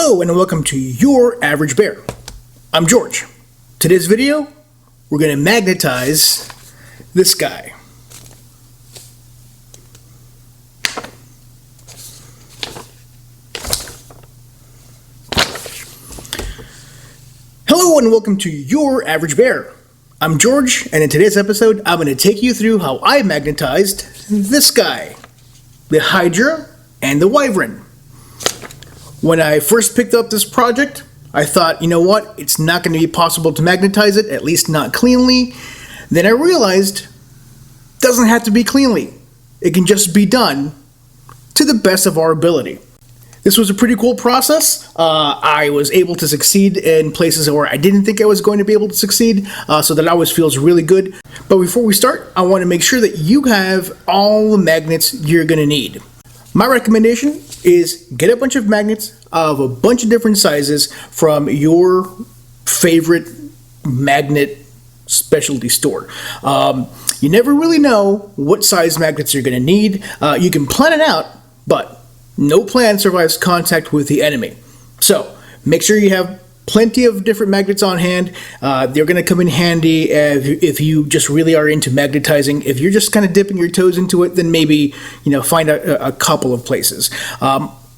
Hello and welcome to Your Average Bear. I'm George. Today's video, we're going to magnetize this guy. Hello and welcome to Your Average Bear. I'm George, and in today's episode, I'm going to take you through how I magnetized this guy, the Hydra and the Wyvren. When I first picked up this project, I thought, you know what, it's not going to be possible to magnetize it, at least not cleanly. Then I realized it doesn't have to be cleanly. It can just be done to the best of our ability. This was a pretty cool process. I was able to succeed in places where I didn't think I was going to be able to succeed, so that always feels really good. But before we start, I want to make sure that you have all the magnets you're going to need. My recommendation is get a bunch of magnets of a bunch of different sizes from your favorite magnet specialty store. You never really know what size magnets you're going to need. You can plan it out, but no plan survives contact with the enemy. So make sure you have plenty of different magnets on hand. They're going to come in handy if you just really are into magnetizing. If you're just kind of dipping your toes into it, then maybe find a couple of places.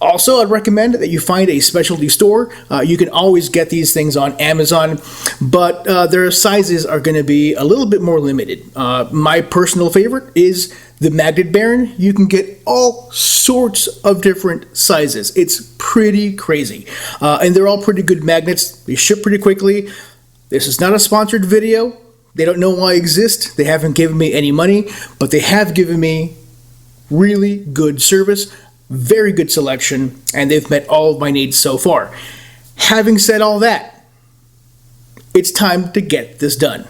Also, I'd recommend that you find a specialty store. You can always get these things on Amazon, but their sizes are going to be a little bit more limited. My personal favorite is the Magnet Baron. You can get all sorts of different sizes. It's pretty crazy. And they're all pretty good magnets. They ship pretty quickly. This is not a sponsored video. They don't know why I exist. They haven't given me any money, but they have given me really good service, very good selection, and they've met all of my needs so far. Having said all that, it's time to get this done.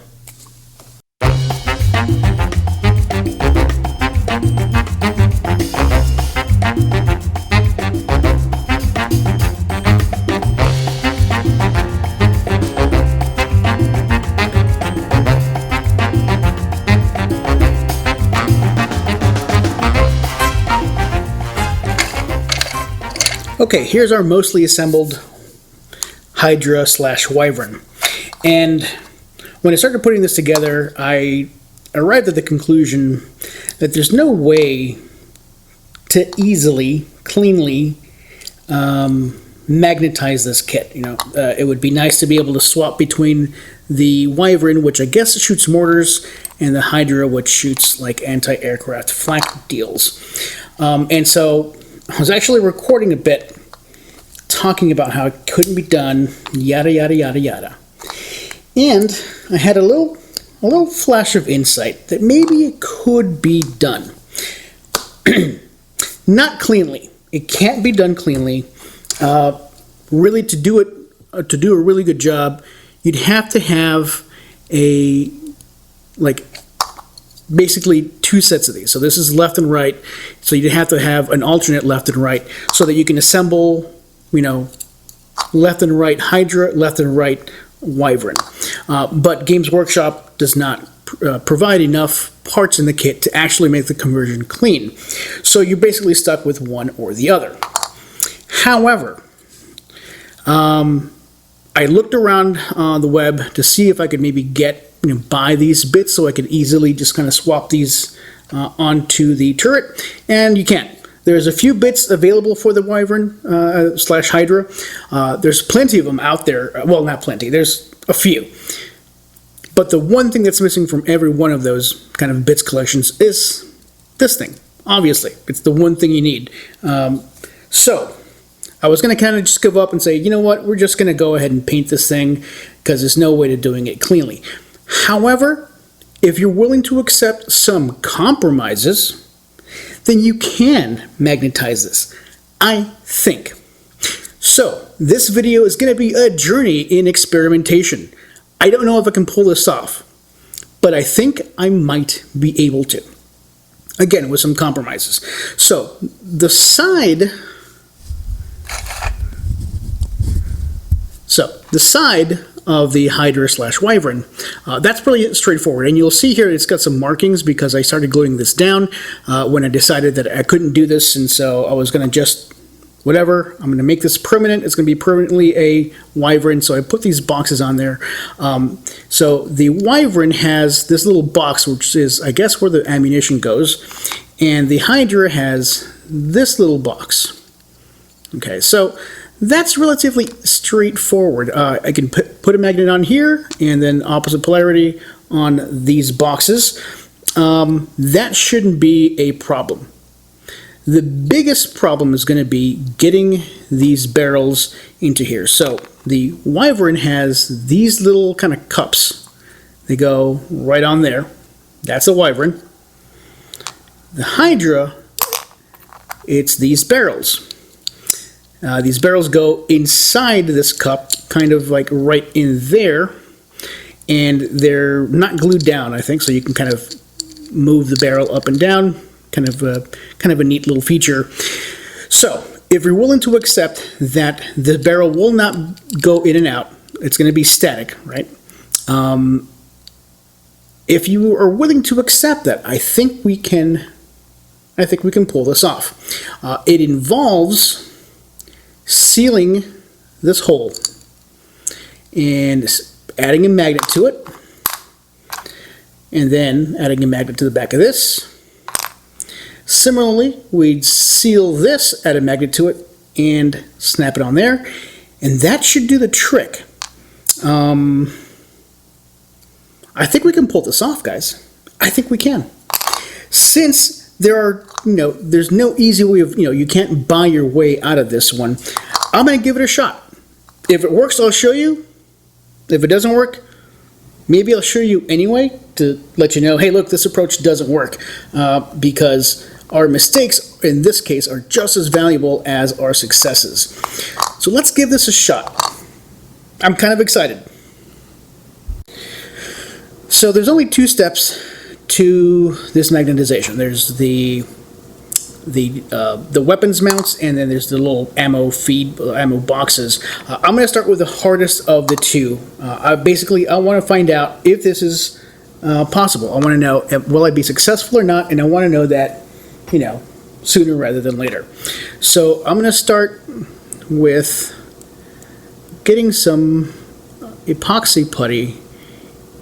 Okay, here's our mostly assembled Hydra slash Wyvern. And when I started putting this together, I arrived at the conclusion that there's no way to easily, cleanly magnetize this kit. It would be nice to be able to swap between the Wyvern, which I guess shoots mortars, and the Hydra, which shoots like anti-aircraft flak deals. And so I was actually recording a bit talking about how it couldn't be done, yada, yada, yada, yada. And I had a little flash of insight that maybe it could be done. Not cleanly. It can't be done cleanly. Really, to do a really good job, you'd have to have basically two sets of these. So this is left and right. So you'd have to have an alternate left and right so that you can assemble, left and right Hydra, left and right Wyvern. But Games Workshop does not provide enough parts in the kit to actually make the conversion clean. So you're basically stuck with one or the other. However, I looked around on the web to see if I could maybe buy these bits so I could easily just kind of swap these onto the turret, and you can't. There's a few bits available for the Wyvern slash Hydra. There's plenty of them out there. Well, not plenty. There's a few. But the one thing that's missing from every one of those kind of bits collections is this thing. Obviously, it's the one thing you need. So I was going to kind of just give up and say, you know what, we're just going to go ahead and paint this thing because there's no way to doing it cleanly. However, if you're willing to accept some compromises, then you can magnetize this, I think. So, this video is going to be a journey in experimentation. I don't know if I can pull this off, but I think I might be able to. Again, with some compromises. So, the side of the Hydra slash Wyvern, that's pretty straightforward. And you'll see here it's got some markings because I started gluing this down when I decided that I couldn't do this, and so I was going to just whatever. I'm going to make this permanent. It's going to be permanently a Wyvren, so I put these boxes on there. So the Wyvren has this little box, which is, I guess, where the ammunition goes, and the Hydra has this little box. Okay, so that's relatively straightforward. I can put a magnet on here, and then opposite polarity on these boxes. That shouldn't be a problem. The biggest problem is going to be getting these barrels into here. So the Wyvern has these little kind of cups. They go right on there. That's a Wyvern. The Hydra, it's these barrels. These barrels go inside this cup, kind of like right in there, and they're not glued down, I think, so you can kind of move the barrel up and down. Kind of a neat little feature. So, if you're willing to accept that the barrel will not go in and out, it's going to be static, right? If you are willing to accept that, I think we can pull this off. It involves sealing this hole and adding a magnet to it, and then adding a magnet to the back of this. Similarly, we'd seal this, add a magnet to it, and snap it on there, and that should do the trick. I think we can pull this off, guys. I think we can. Since there's no easy way of, you can't buy your way out of this one, I'm going to give it a shot. If it works, I'll show you. If it doesn't work, maybe I'll show you anyway to let you know, hey, look, this approach doesn't work, because our mistakes in this case are just as valuable as our successes. So let's give this a shot. I'm kind of excited. So there's only two steps to this magnetization. There's the weapons mounts, and then there's the little ammo boxes. I'm going to start with the hardest of the two. I want to find out if this is possible. I want to know, will I be successful or not, and I want to know that, sooner rather than later. So I'm going to start with getting some epoxy putty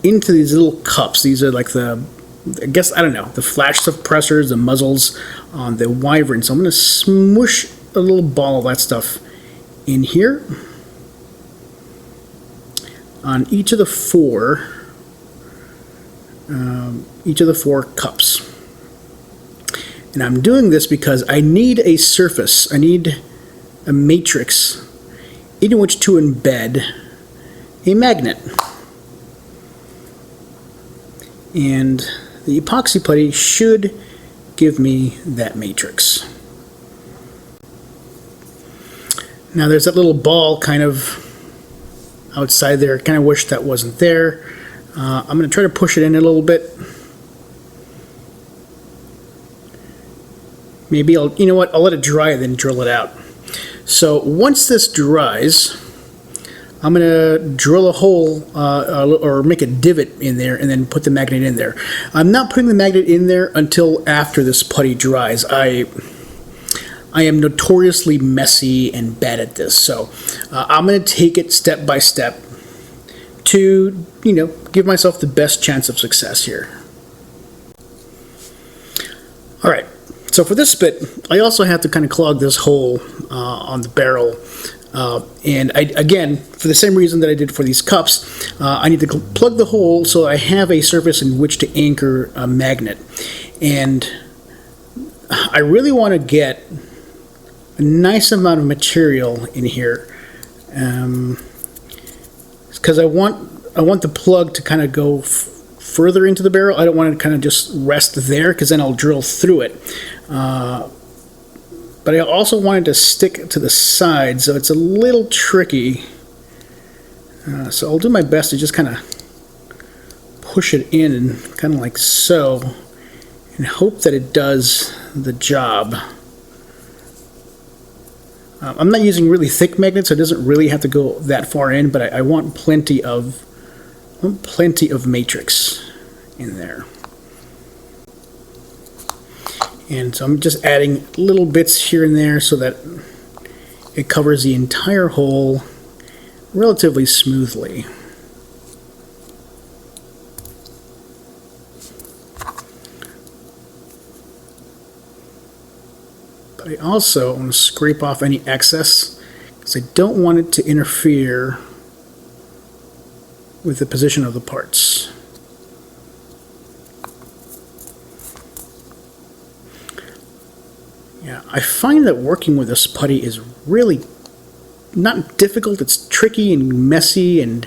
into these little cups. These are like the flash suppressors, the muzzles on the Wyvern. So I'm going to smush a little ball of that stuff in here on each of the four cups. And I'm doing this because I need a surface, I need a matrix in which to embed a magnet. And the epoxy putty should give me that matrix. Now there's that little ball kind of outside there. I kind of wish that wasn't there. I'm going to try to push it in a little bit. Maybe I'll let it dry and then drill it out. So once this dries, I'm going to drill a hole or make a divot in there and then put the magnet in there. I'm not putting the magnet in there until after this putty dries. I am notoriously messy and bad at this, so I'm going to take it step by step to, give myself the best chance of success here. All right. So for this bit, I also have to kind of clog this hole on the barrel. And again, for the same reason that I did for these cups, I need to plug the hole so I have a surface in which to anchor a magnet. And I really want to get a nice amount of material in here, because I want the plug to kind of go further into the barrel. I don't want it to kind of just rest there, because then I'll drill through it. But I also wanted to stick to the side, so it's a little tricky. So I'll do my best to just kind of push it in, and kind of like so, and hope that it does the job. I'm not using really thick magnets, so it doesn't really have to go that far in, but I want plenty of matrix in there. And so I'm just adding little bits here and there so that it covers the entire hole relatively smoothly. But I also want to scrape off any excess because I don't want it to interfere with the position of the parts. Yeah, I find that working with this putty is really not difficult. It's tricky and messy and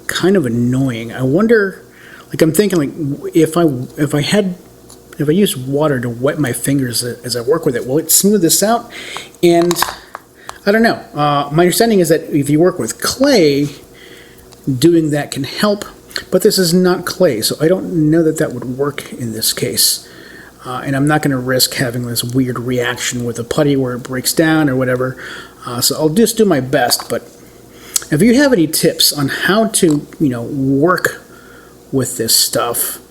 kind of annoying. I wonder, like I'm thinking, like if I use water to wet my fingers as I work with it, will it smooth this out? And I don't know. My understanding is that if you work with clay, doing that can help, but this is not clay, so I don't know that that would work in this case. And I'm not going to risk having this weird reaction with a putty where it breaks down or whatever. So I'll just do my best. But if you have any tips on how to, work with this stuff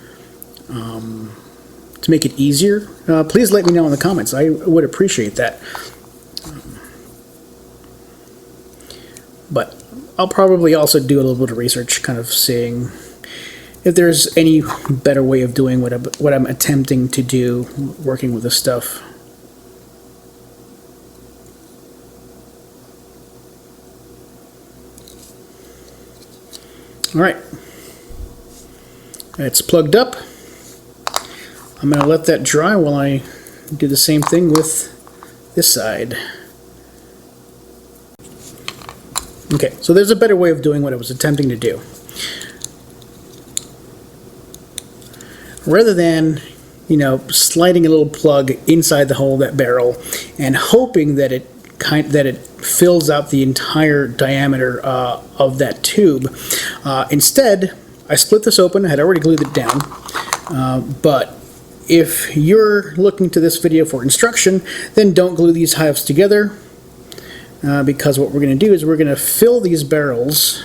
to make it easier, please let me know in the comments. I would appreciate that. But I'll probably also do a little bit of research, kind of seeing if there's any better way of doing what I'm attempting to do, working with this stuff. All right, it's plugged up. I'm going to let that dry while I do the same thing with this side. Okay, so there's a better way of doing what I was attempting to do. Rather than, sliding a little plug inside the hole of that barrel and hoping that it fills out the entire diameter of that tube. Instead, I split this open. I had already glued it down. But if you're looking to this video for instruction, then don't glue these halves together. Because what we're going to do is we're going to fill these barrels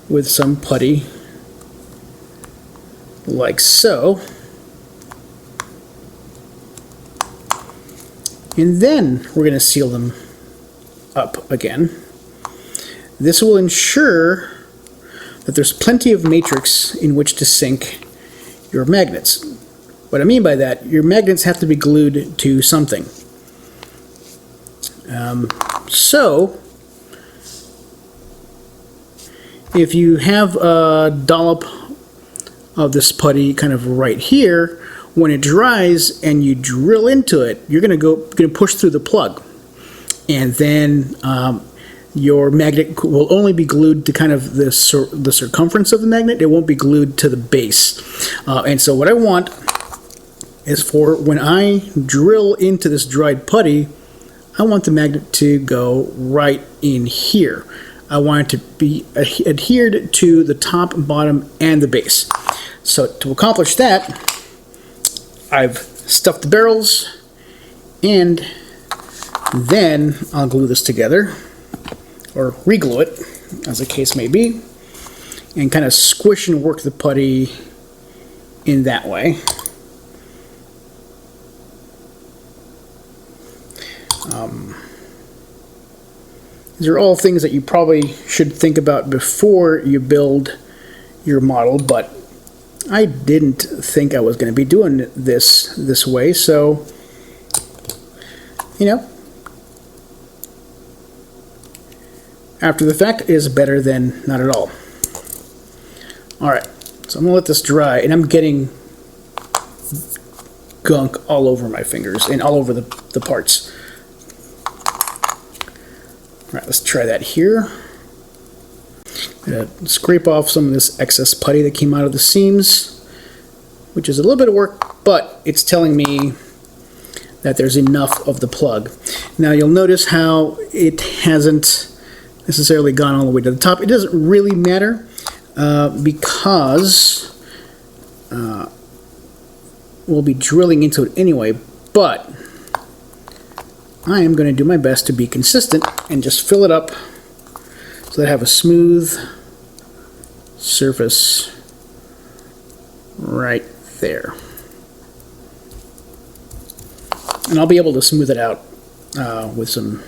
with some putty, like so, and then we're going to seal them up again. This will ensure that there's plenty of matrix in which to sink your magnets. What I mean by that, your magnets have to be glued to something. So if you have a dollop of this putty kind of right here, when it dries and you drill into it, you're going to push through the plug, and then your magnet will only be glued to kind of the circumference of the magnet. It won't be glued to the base. And so what I want is for when I drill into this dried putty, I want the magnet to go right in here. I want it to be adhered to the top, bottom, and the base. So to accomplish that, I've stuffed the barrels, and then I'll glue this together, or re-glue it, as the case may be, and kind of squish and work the putty in that way. These are all things that you probably should think about before you build your model, but I didn't think I was going to be doing this way, so after the fact is better than not at all. Alright, so I'm going to let this dry, and I'm getting gunk all over my fingers and all over the parts. Alright, let's try that here. I'm going to scrape off some of this excess putty that came out of the seams, which is a little bit of work, but it's telling me that there's enough of the plug. Now you'll notice how it hasn't necessarily gone all the way to the top. It doesn't really matter because we'll be drilling into it anyway, but I am going to do my best to be consistent and just fill it up so that I have a smooth surface right there. And I'll be able to smooth it out with some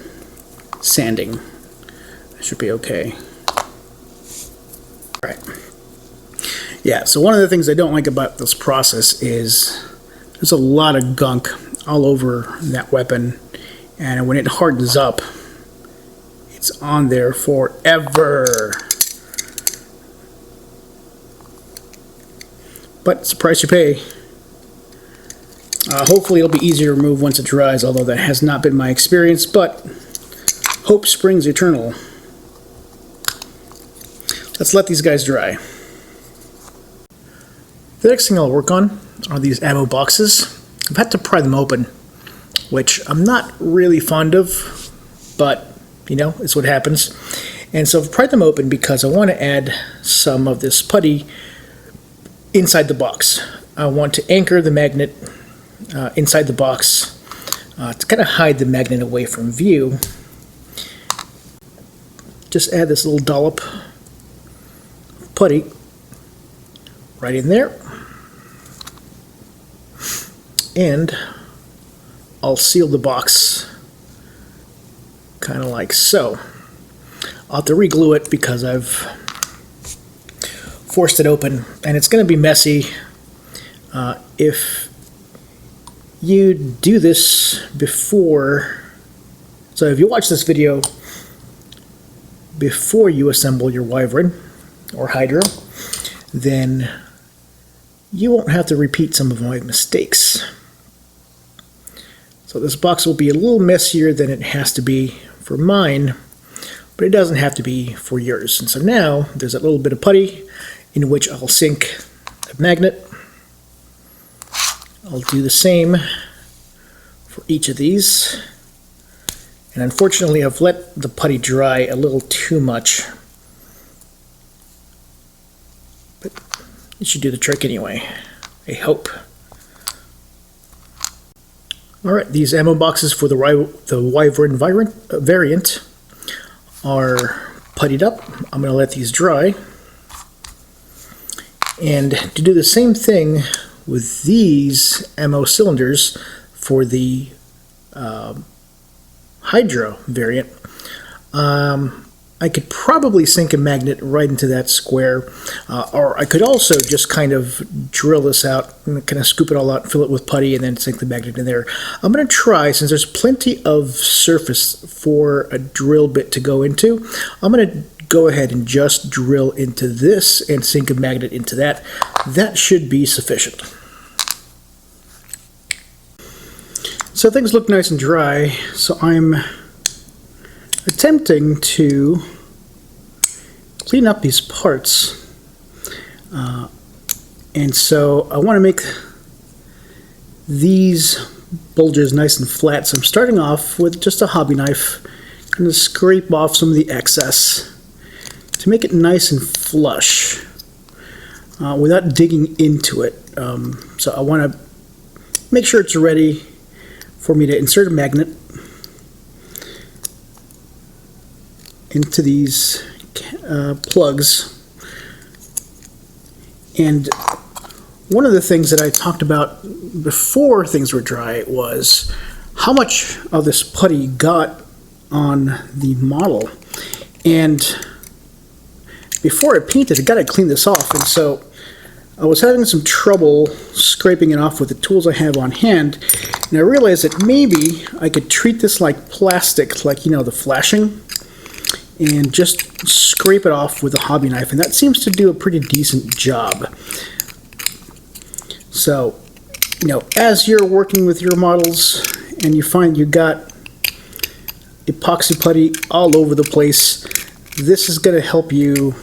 sanding. That should be okay. All right. Yeah, so one of the things I don't like about this process is there's a lot of gunk all over that weapon, and when it hardens up, it's on there forever. But it's the price you pay. Hopefully it'll be easier to remove once it dries, although that has not been my experience, but hope springs eternal. Let's let these guys dry. The next thing I'll work on are these ammo boxes. I've had to pry them open, which I'm not really fond of, but you know, it's what happens. And so I've pried them open because I want to add some of this putty inside the box. I want to anchor the magnet inside the box to kind of hide the magnet away from view. Just add this little dollop of putty right in there. And I'll seal the box kind of like so. I'll have to re-glue it because I've forced it open, and it's going to be messy. If you do this before, so if you watch this video before you assemble your Wyvren or Hydra, then you won't have to repeat some of my mistakes. So this box will be a little messier than it has to be for mine, but it doesn't have to be for yours. And so now there's a little bit of putty in which I'll sink a magnet. I'll do the same for each of these. And unfortunately, I've let the putty dry a little too much, but it should do the trick anyway, I hope. Alright, these ammo boxes for the Wyvren variant are puttied up. I'm going to let these dry. And to do the same thing with these ammo cylinders for the Hydra variant, I could probably sink a magnet right into that square, or I could also just kind of drill this out and kind of scoop it all out, fill it with putty, and then sink the magnet in there. I'm going to try, since there's plenty of surface for a drill bit to go into, I'm going to go ahead and just drill into this and sink a magnet into that. That should be sufficient. So things look nice and dry, so I'm attempting to clean up these parts, and so I want to make these bulges nice and flat. So I'm starting off with just a hobby knife. I'm going to scrape off some of the excess to make it nice and flush without digging into it. So I want to make sure it's ready for me to insert a magnet into these plugs. And one of the things that I talked about before things were dry was how much of this putty got on the model. And before I painted, I got to clean this off, and so I was having some trouble scraping it off with the tools I have on hand, and I realized that maybe I could treat this like plastic, like, you know, the flashing, and just scrape it off with a hobby knife, and that seems to do a pretty decent job. So, you know, as you're working with your models and you find you got epoxy putty all over the place, this is going to help you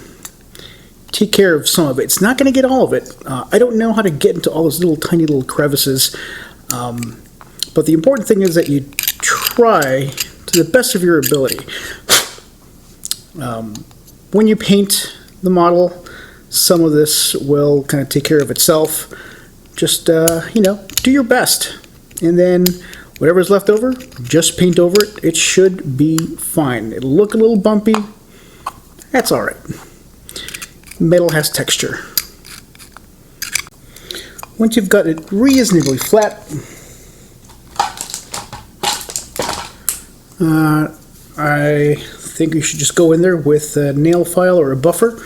take care of some of it. It's not going to get all of it. I don't know how to get into all those little tiny little crevices, but the important thing is that you try to the best of your ability. When you paint the model, some of this will kind of take care of itself. Just, you know, do your best. And then whatever's left over, just paint over it. It should be fine. It'll look a little bumpy. That's all right. Metal has texture. Once you've got it reasonably flat, I think you should just go in there with a nail file or a buffer,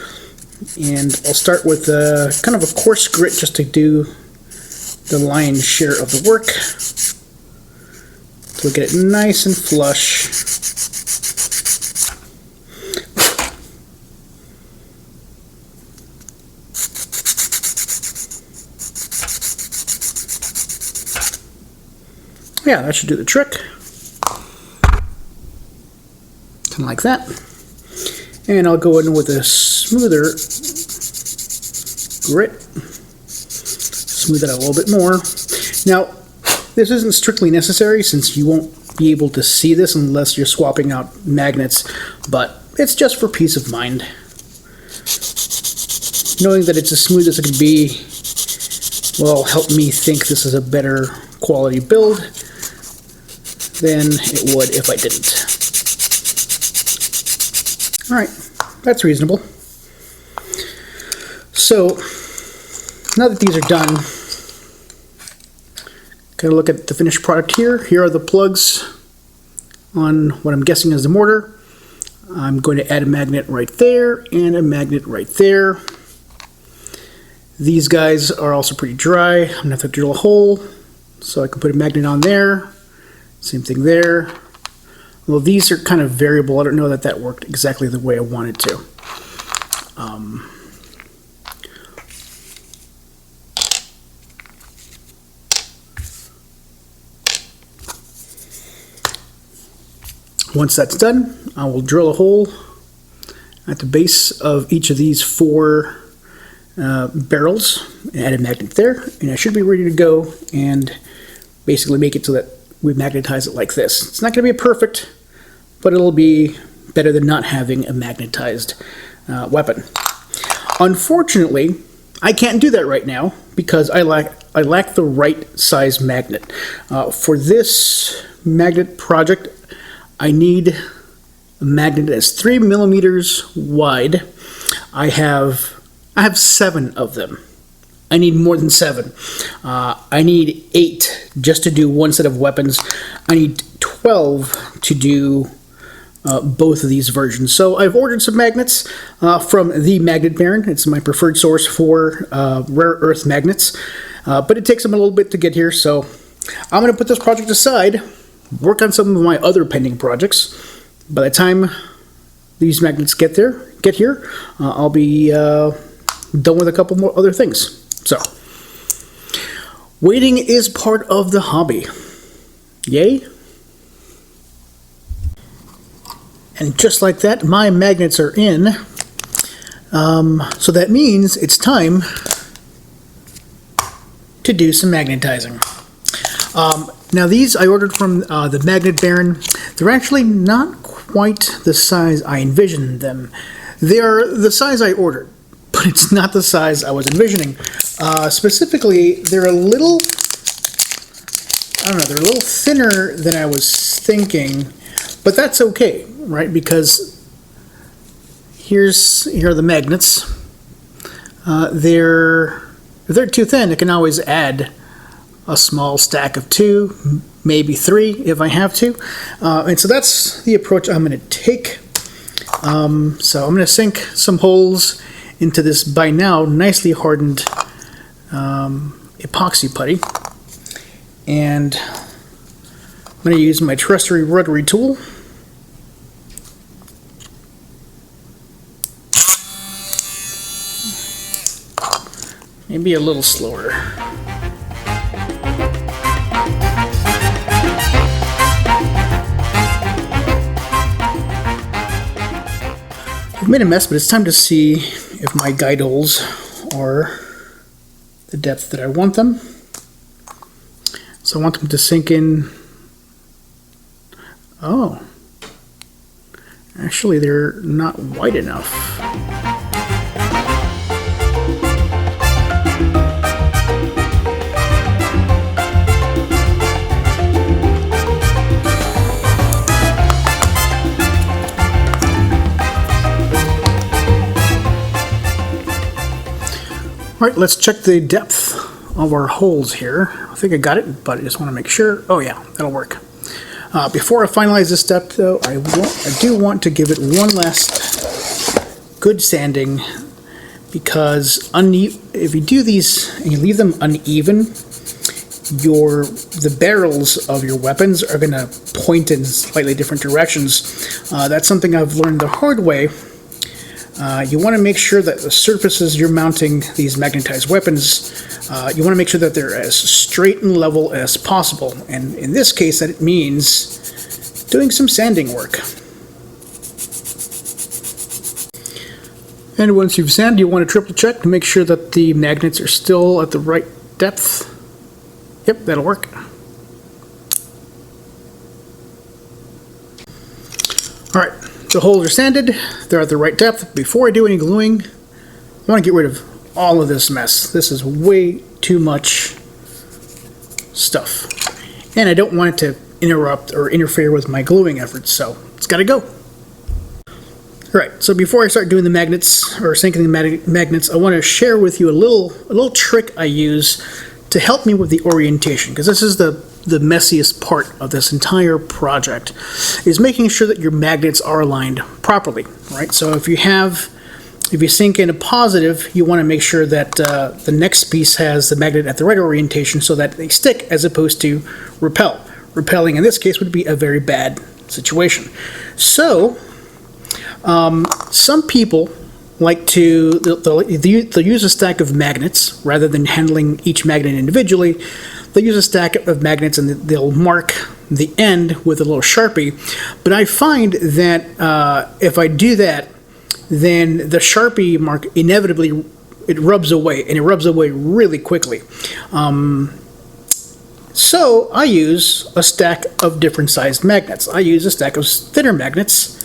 and I'll start with kind of a coarse grit just to do the lion's share of the work. So we'll get it nice and flush. Yeah, that should do the trick. Kind of like that. And I'll go in with a smoother grit. Smooth it out a little bit more. Now, this isn't strictly necessary since you won't be able to see this unless you're swapping out magnets, but it's just for peace of mind. Knowing that it's as smooth as it can be will help me think this is a better quality build than it would if I didn't. Alright, that's reasonable. So, now that these are done, kind of look at the finished product here. Here are the plugs on what I'm guessing is the mortar. I'm going to add a magnet right there and a magnet right there. These guys are also pretty dry. I'm going to have to drill a hole so I can put a magnet on there. Same thing there. Well, these are kind of variable. I don't know that that worked exactly the way I wanted to. Once that's done, I will drill a hole at the base of each of these 4 barrels and add a magnet there, and I should be ready to go and basically make it so that we magnetize it like this. It's not going to be perfect, but it'll be better than not having a magnetized weapon. Unfortunately, I can't do that right now because I lack the right size magnet. For this magnet project, I need a magnet that's 3 millimeters wide. I have 7 of them. I need more than 7. I need 8 just to do one set of weapons. I need 12 to do both of these versions. So I've ordered some magnets from the Magnet Baron. It's my preferred source for rare earth magnets, but it takes them a little bit to get here. So I'm going to put this project aside, work on some of my other pending projects. By the time these magnets get here, I'll be done with a couple more other things. So, waiting is part of the hobby. Yay? And just like that, my magnets are in. So that means it's time to do some magnetizing. Now these I ordered from the Magnet Baron. They're actually not quite the size I envisioned them. They are the size I ordered, but it's not the size I was envisioning. Specifically, they're a little, I don't know, they're a little thinner than I was thinking, but that's okay, right? Because here are the magnets. If they're too thin, I can always add a small stack of 2, maybe 3 if I have to. And so that's the approach I'm going to take. So I'm going to sink some holes into this by now nicely hardened epoxy putty. And I'm going to use my trusty rotary tool. Maybe a little slower. I've made a mess, but it's time to see if my guide holes are the depth that I want them. So I want them to sink in. Oh, actually they're not wide enough. Alright, let's check the depth of our holes here. I think I got it, but I just want to make sure. Oh yeah, that'll work. Before I finalize this step, though, I do want to give it one last good sanding, because if you do these and you leave them uneven, the barrels of your weapons are going to point in slightly different directions. That's something I've learned the hard way. You want to make sure that the surfaces you're mounting these magnetized weapons, you want to make sure that they're as straight and level as possible. And in this case, that it means doing some sanding work. And once you've sanded, you want to triple check to make sure that the magnets are still at the right depth. Yep, that'll work. Alright, the holes are sanded, they're at the right depth. Before I do any gluing, I want to get rid of all of this mess. This is way too much stuff. And I don't want it to interrupt or interfere with my gluing efforts, so it's got to go. Alright, so before I start doing the magnets, or sinking the magnets, I want to share with you a little trick I use to help me with the orientation, because this is the messiest part of this entire project, is making sure that your magnets are aligned properly, right? So if you sink in a positive, you want to make sure that the next piece has the magnet at the right orientation so that they stick as opposed to repel. Repelling in this case would be a very bad situation. So some people like they'll use a stack of magnets rather than handling each magnet individually. They'll use a stack of magnets and they'll mark the end with a little Sharpie. But I find that if I do that, then the Sharpie mark inevitably it rubs away, and it rubs away really quickly. So I use a stack of different sized magnets. I use a stack of thinner magnets.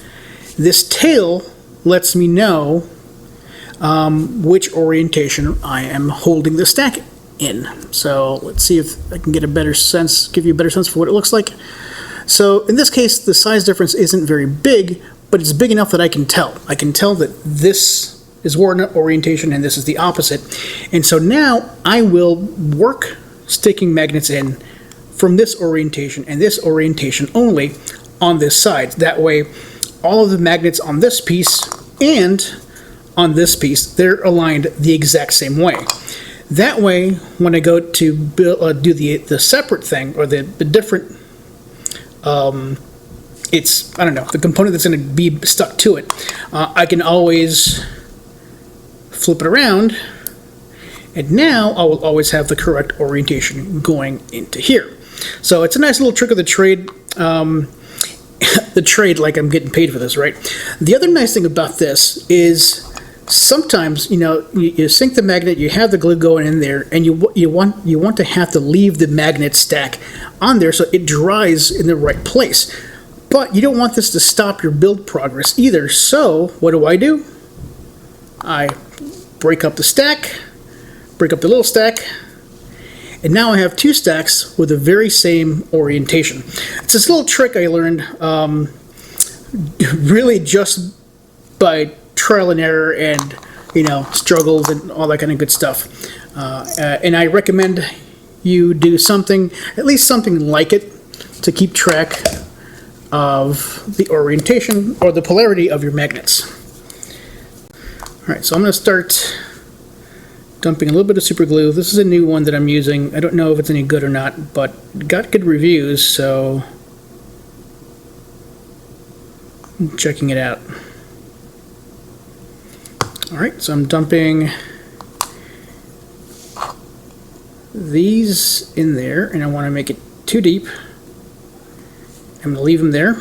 This tail lets me know which orientation I am holding the stack in. So let's see if I can get a better sense, give you a better sense for what it looks like. So in this case, the size difference isn't very big, but it's big enough that I can tell. I can tell that this is one orientation and this is the opposite. And so now I will work sticking magnets in from this orientation and this orientation only on this side. That way, all of the magnets on this piece and on this piece, they're aligned the exact same way. That way, when I go to do the separate thing, or the different, it's, I don't know, the component that's going to be stuck to it, I can always flip it around, and now I will always have the correct orientation going into here. So it's a nice little trick of the trade. The trade, like I'm getting paid for this, right? The other nice thing about this is sometimes, you sink the magnet, you have the glue going in there, and you want to have to leave the magnet stack on there so it dries in the right place. But you don't want this to stop your build progress either. So what do? I break up the stack, break up the little stack, and now I have two stacks with the very same orientation. It's this little trick I learned really just by trial and error and, struggles and all that kind of good stuff. And I recommend you do something, at least something like it, to keep track of the orientation or the polarity of your magnets. Alright, so I'm going to start dumping a little bit of super glue. This is a new one that I'm using. I don't know if it's any good or not, but it got good reviews, so I'm checking it out. Alright, so I'm dumping these in there, and I want to make it too deep. I'm going to leave them there.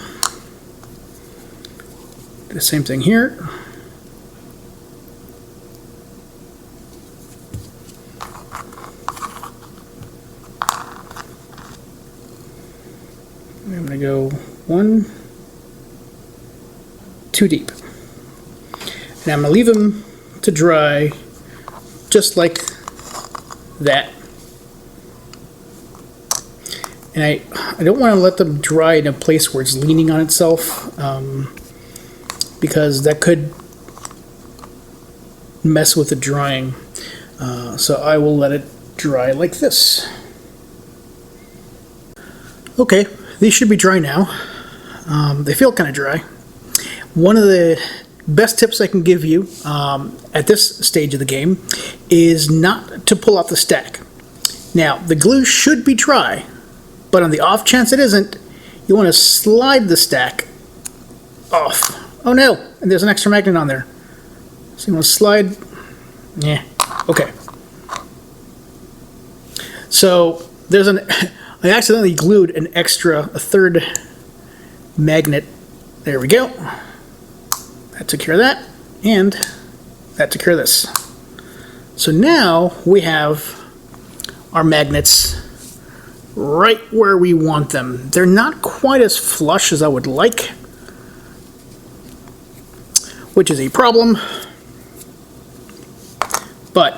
Do the same thing here. I'm going to go one, too deep. And I'm going to leave them to dry just like that. And I don't want to let them dry in a place where it's leaning on itself, because that could mess with the drying. So I will let it dry like this. Okay, these should be dry now. They feel kind of dry. One of the best tips I can give you at this stage of the game is not to pull off the stack. Now, the glue should be dry, but on the off chance it isn't, you want to slide the stack off. Oh no, and there's an extra magnet on there. So you want to slide, yeah, okay. So there's I accidentally glued a third magnet. There we go. That took care of that, and that took care of this. So now we have our magnets right where we want them. They're not quite as flush as I would like, which is a problem, but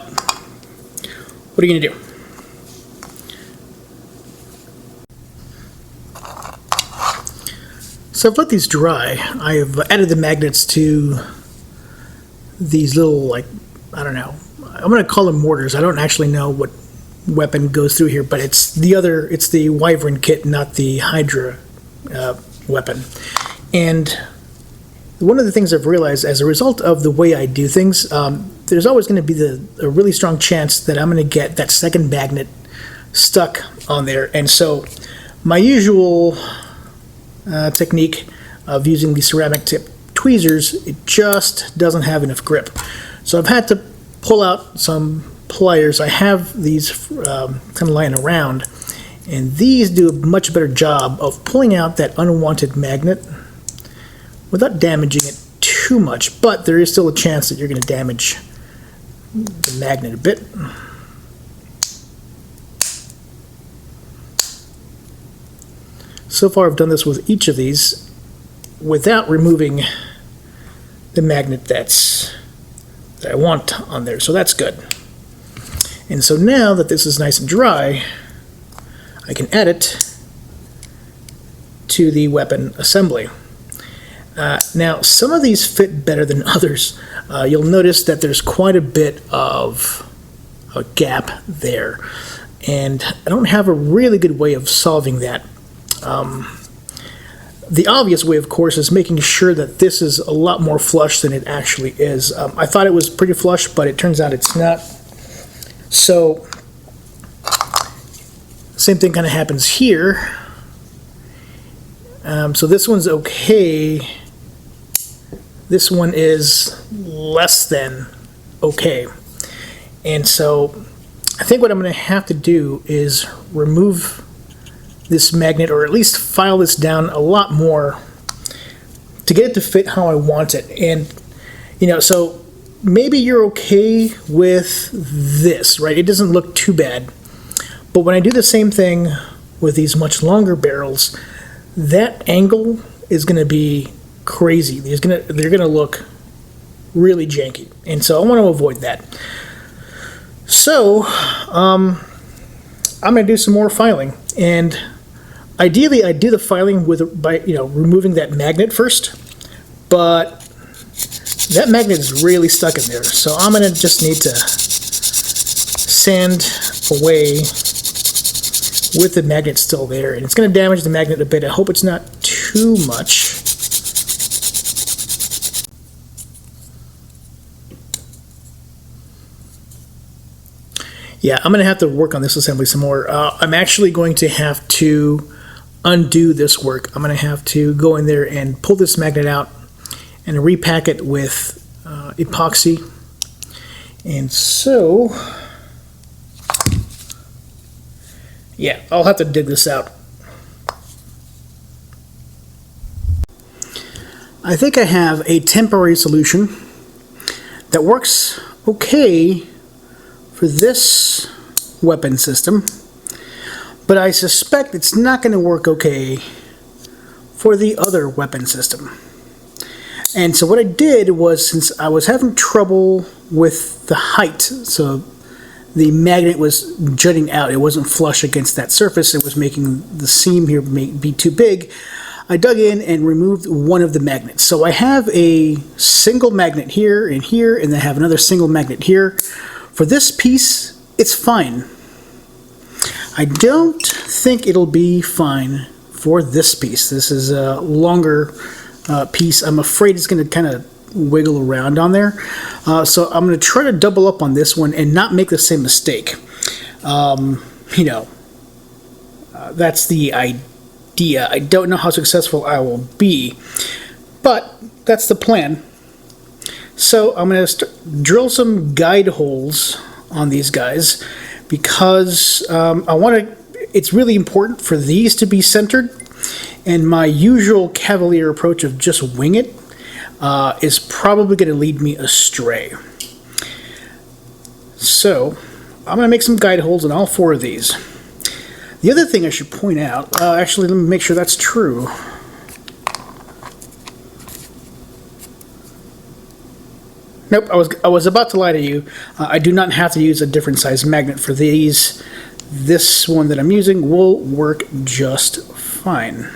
what are you going to do? So I've let these dry. I've added the magnets to these little, like, I don't know, I'm going to call them mortars. I don't actually know what weapon goes through here, but it's the Wyvren kit, not the Hydra weapon. And one of the things I've realized as a result of the way I do things, there's always going to be a really strong chance that I'm going to get that second magnet stuck on there. And so my usual technique of using the ceramic tip tweezers, it just doesn't have enough grip. So I've had to pull out some pliers. I have these kind of lying around, and these do a much better job of pulling out that unwanted magnet without damaging it too much, but there is still a chance that you're going to damage the magnet a bit. So far I've done this with each of these without removing the magnet that I want on there, so that's good. And so now that this is nice and dry, I can add it to the weapon assembly. Now, some of these fit better than others. You'll notice that there's quite a bit of a gap there, and I don't have a really good way of solving that. The obvious way, of course, is making sure that this is a lot more flush than it actually is. I thought it was pretty flush, but it turns out it's not. So, same thing kind of happens here. So this one's okay. This one is less than okay. And so I think what I'm going to have to do is remove this magnet, or at least file this down a lot more to get it to fit how I want it. And, you know, so maybe you're okay with this, right? It doesn't look too bad. But when I do the same thing with these much longer barrels, that angle is going to be crazy. They're going to look really janky. And so I want to avoid that. So I'm going to do some more filing. And ideally, I do the filing by removing that magnet first, but that magnet is really stuck in there. So I'm going to just need to sand away with the magnet still there, and it's going to damage the magnet a bit. I hope it's not too much. Yeah, I'm going to have to work on this assembly some more. I'm actually going to have to undo this work. I'm going to have to go in there and pull this magnet out and repack it with epoxy. And so, yeah, I'll have to dig this out. I think I have a temporary solution that works okay for this weapon system, but I suspect it's not going to work okay for the other weapon system. And so what I did was, since I was having trouble with the height, so the magnet was jutting out, it wasn't flush against that surface, it was making the seam here be too big, I dug in and removed one of the magnets. So I have a single magnet here, and then I have another single magnet here. For this piece, it's fine. I don't think it'll be fine for this piece. This is a longer piece. I'm afraid it's going to kind of wiggle around on there. So I'm going to try to double up on this one and not make the same mistake. You know, that's the idea. I don't know how successful I will be, but that's the plan. So I'm going to drill some guide holes on these guys because I want to. It's really important for these to be centered, and my usual cavalier approach of just wing it is probably going to lead me astray. So I'm going to make some guide holes in all 4 of these. The other thing I should point out, actually let me make sure that's true. Nope, I was about to lie to you. I do not have to use a different size magnet for these. This one that I'm using will work just fine.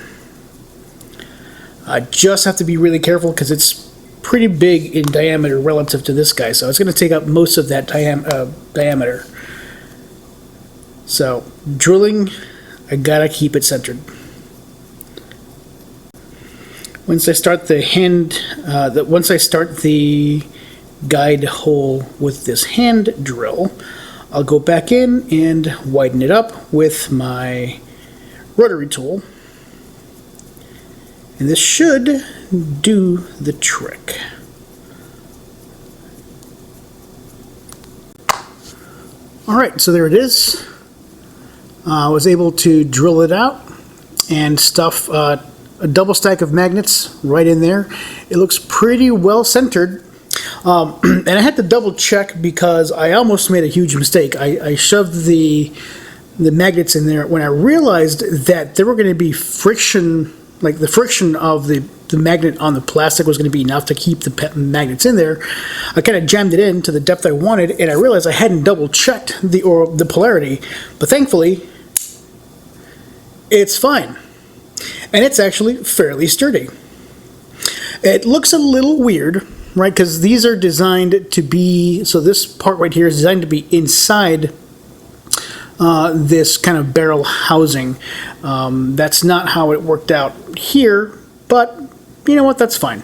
I just have to be really careful because it's pretty big in diameter relative to this guy, so it's going to take up most of that diameter. So drilling, I gotta keep it centered. Once I start the guide hole with this hand drill, I'll go back in and widen it up with my rotary tool. And this should do the trick. Alright, so there it is. I was able to drill it out and stuff a double stack of magnets right in there. It looks pretty well centered. And I had to double check because I almost made a huge mistake. I shoved the magnets in there when I realized that there were going to be friction, like the friction of the magnet on the plastic was going to be enough to keep the magnets in there. I kind of jammed it in to the depth I wanted, and I realized I hadn't double checked the polarity, but thankfully it's fine. And it's actually fairly sturdy. It looks a little weird, right? Because these are designed to be, so this part right here is designed to be inside this kind of barrel housing. That's not how it worked out here, but you know what, that's fine.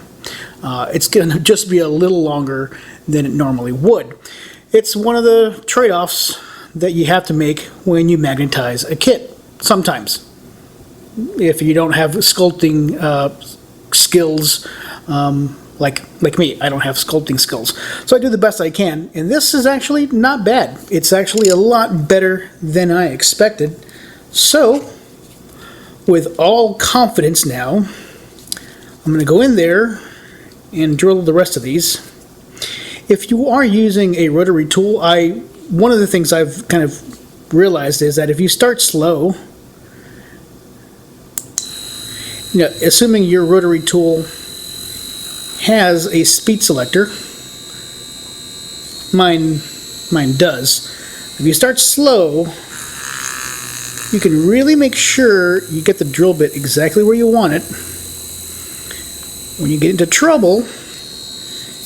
It's going to just be a little longer than it normally would. It's one of the trade-offs that you have to make when you magnetize a kit, sometimes. If you don't have sculpting skills, like me, I don't have sculpting skills. So I do the best I can, and this is actually not bad. It's actually a lot better than I expected. So, with all confidence now, I'm going to go in there and drill the rest of these. If you are using a rotary tool, one of the things I've kind of realized is that if you start slow, you know, assuming your rotary tool has a speed selector, mine does. If you start slow, you can really make sure you get the drill bit exactly where you want it. When you get into trouble,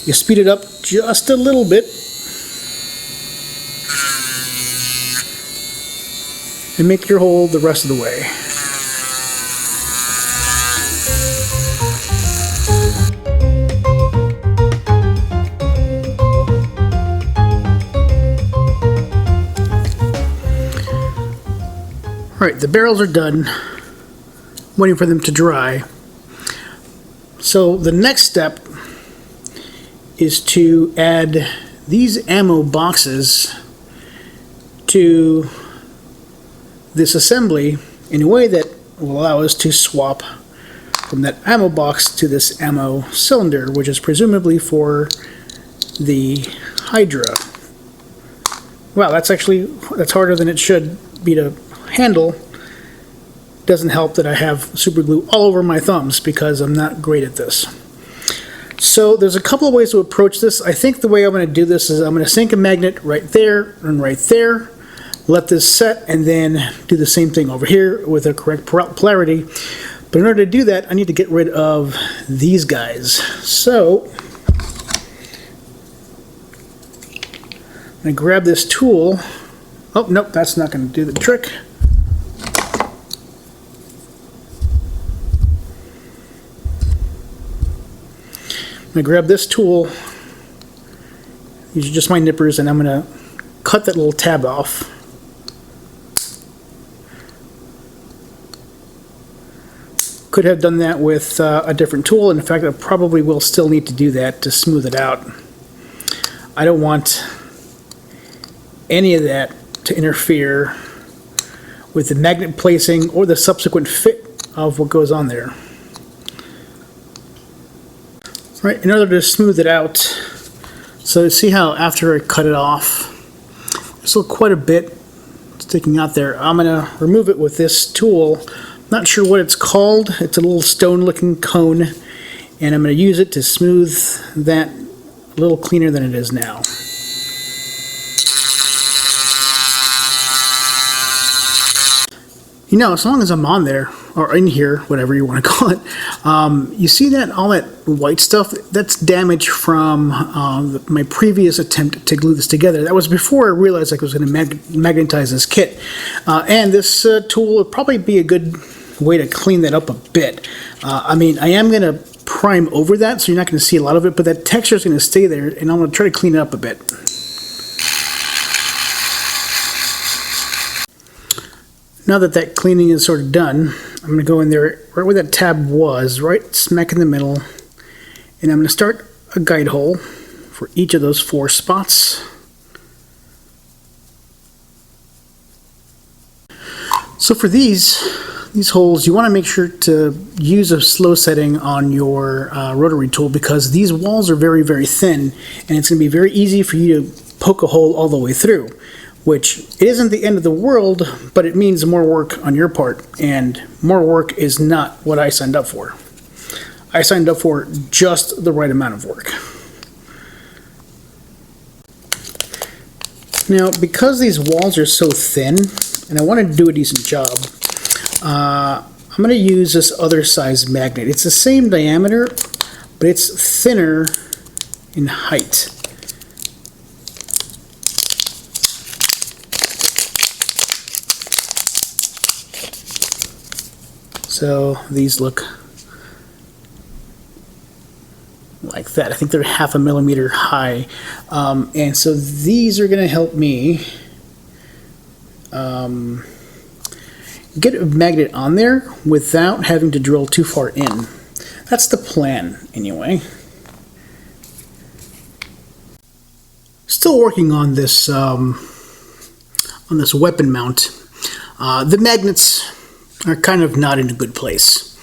you speed it up just a little bit and make your hole the rest of the way. Alright, the barrels are done, waiting for them to dry. So the next step is to add these ammo boxes to this assembly in a way that will allow us to swap from that ammo box to this ammo cylinder, which is presumably for the Hydra. Wow, that's harder than it should be to handle. Doesn't help that I have super glue all over my thumbs because I'm not great at this. So there's a couple of ways to approach this. I think the way I'm going to do this is I'm going to sink a magnet right there and right there, let this set, and then do the same thing over here with the correct polarity. But in order to do that, I need to get rid of these guys. So I'm going to grab this tool. Oh, nope, that's not going to do the trick. going to grab this tool, these are just my nippers, and I'm going to cut that little tab off. Could have done that with a different tool. In fact, I probably will still need to do that to smooth it out. I don't want any of that to interfere with the magnet placing or the subsequent fit of what goes on there. Right, in order to smooth it out, so see how after I cut it off, there's still quite a bit sticking out there. I'm going to remove it with this tool. Not sure what it's called. It's a little stone-looking cone, and I'm going to use it to smooth that a little cleaner than it is now. You know, as long as I'm on there, or in here, whatever you want to call it, you see that all that white stuff? That's damage from my previous attempt to glue this together. That was before I realized I was going to magnetize this kit. And this tool would probably be a good way to clean that up a bit. I mean, I am going to prime over that, so you're not going to see a lot of it, but that texture is going to stay there, and I'm going to try to clean it up a bit. Now that that cleaning is sort of done, I'm going to go in there right where that tab was, right smack in the middle, and I'm going to start a guide hole for each of those 4 spots. So for these holes, you want to make sure to use a slow setting on your rotary tool, because these walls are very, very thin, and it's going to be very easy for you to poke a hole all the way through. Which isn't the end of the world, but it means more work on your part, and more work is not what I signed up for. I signed up for just the right amount of work. Now, because these walls are so thin, and I want to do a decent job, I'm going to use this other size magnet. It's the same diameter, but it's thinner in height. So these look like that. I think they're 1/2 millimeter high. And so these are going to help me get a magnet on there without having to drill too far in. That's the plan, anyway. Still working on this weapon mount. The magnets are kind of not in a good place.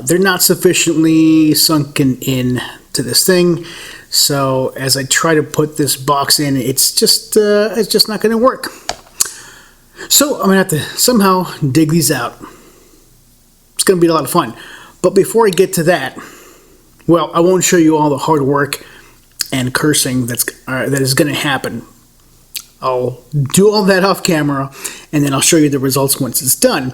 They're not sufficiently sunken in to this thing, so as I try to put this box in, it's just not going to work. So I'm going to have to somehow dig these out. It's going to be a lot of fun. But before I get to that, well, I won't show you all the hard work and cursing that is going to happen. I'll do all that off camera, and then I'll show you the results once it's done.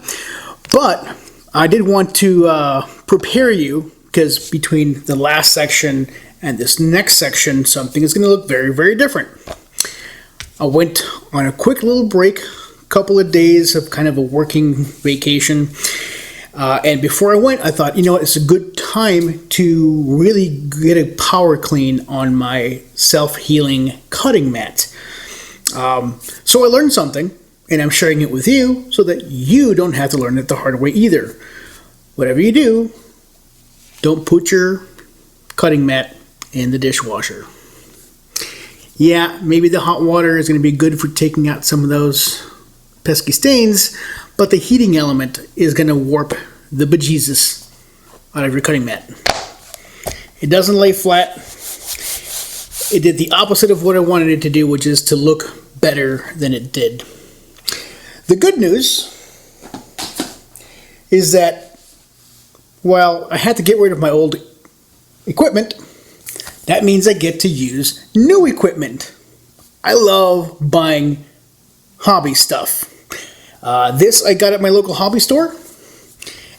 But I did want to prepare you, because between the last section and this next section, something is going to look very, very different. I went on a quick little break, couple of days of kind of a working vacation. And before I went, I thought, you know what, it's a good time to really get a power clean on my self-healing cutting mat. So I learned something, and I'm sharing it with you so that you don't have to learn it the hard way either. Whatever you do, don't put your cutting mat in the dishwasher. Yeah, maybe the hot water is going to be good for taking out some of those pesky stains, but the heating element is going to warp the bejesus out of your cutting mat. It doesn't lay flat. It did the opposite of what I wanted it to do, which is to look better than it did. The good news is that while I had to get rid of my old equipment, that means I get to use new equipment. I love buying hobby stuff. This I got at my local hobby store.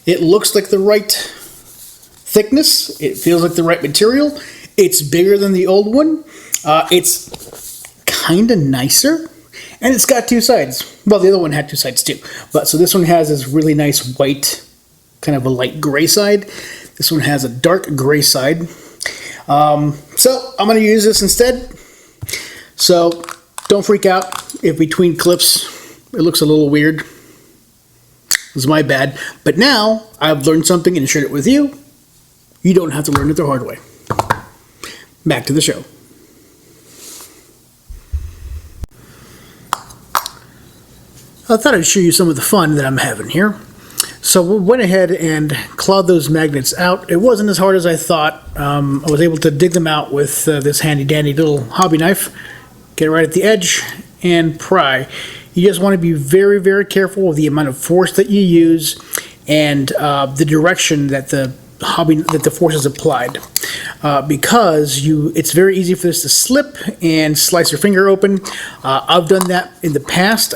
It looks like the right thickness. It feels like the right material. It's bigger than the old one. It's kind of nicer. And it's got 2 sides. Well, the other one had 2 sides too. But so this one has this really nice white, kind of a light gray side. This one has a dark gray side. So I'm going to use this instead. So don't freak out if between clips it looks a little weird. It's my bad. But now I've learned something and shared it with you. You don't have to learn it the hard way. Back to the show. I thought I'd show you some of the fun that I'm having here. So we went ahead and clawed those magnets out. It wasn't as hard as I thought. I was able to dig them out with this handy dandy little hobby knife. Get right at the edge and pry. You just want to be very, very careful with the amount of force that you use and the direction that the force is applied, because it's very easy for this to slip and slice your finger open. I've done that in the past.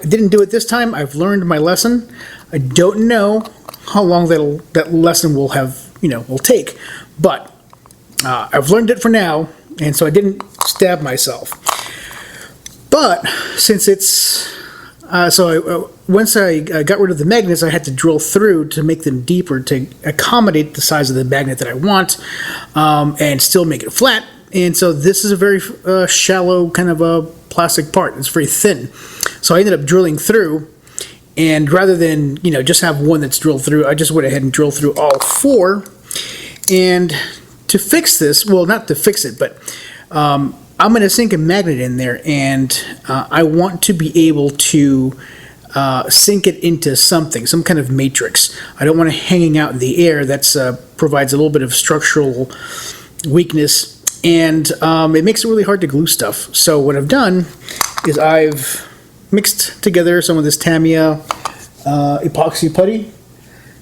Didn't do it this time. I've learned my lesson. I don't know how long that lesson will take, but I've learned it for now, and so I didn't stab myself. But since it's once I got rid of the magnets, I had to drill through to make them deeper to accommodate the size of the magnet that I want, and still make it flat. And so this is a very shallow kind of a plastic part. It's very thin. So I ended up drilling through, and rather than just have one that's drilled through, I just went ahead and drilled through all four. And to fix this, well, not to fix it, but I'm going to sink a magnet in there, and I want to be able to sink it into something, some kind of matrix. I don't want it hanging out in the air. That provides a little bit of structural weakness, and it makes it really hard to glue stuff. So what I've done is I've mixed together some of this Tamiya epoxy putty.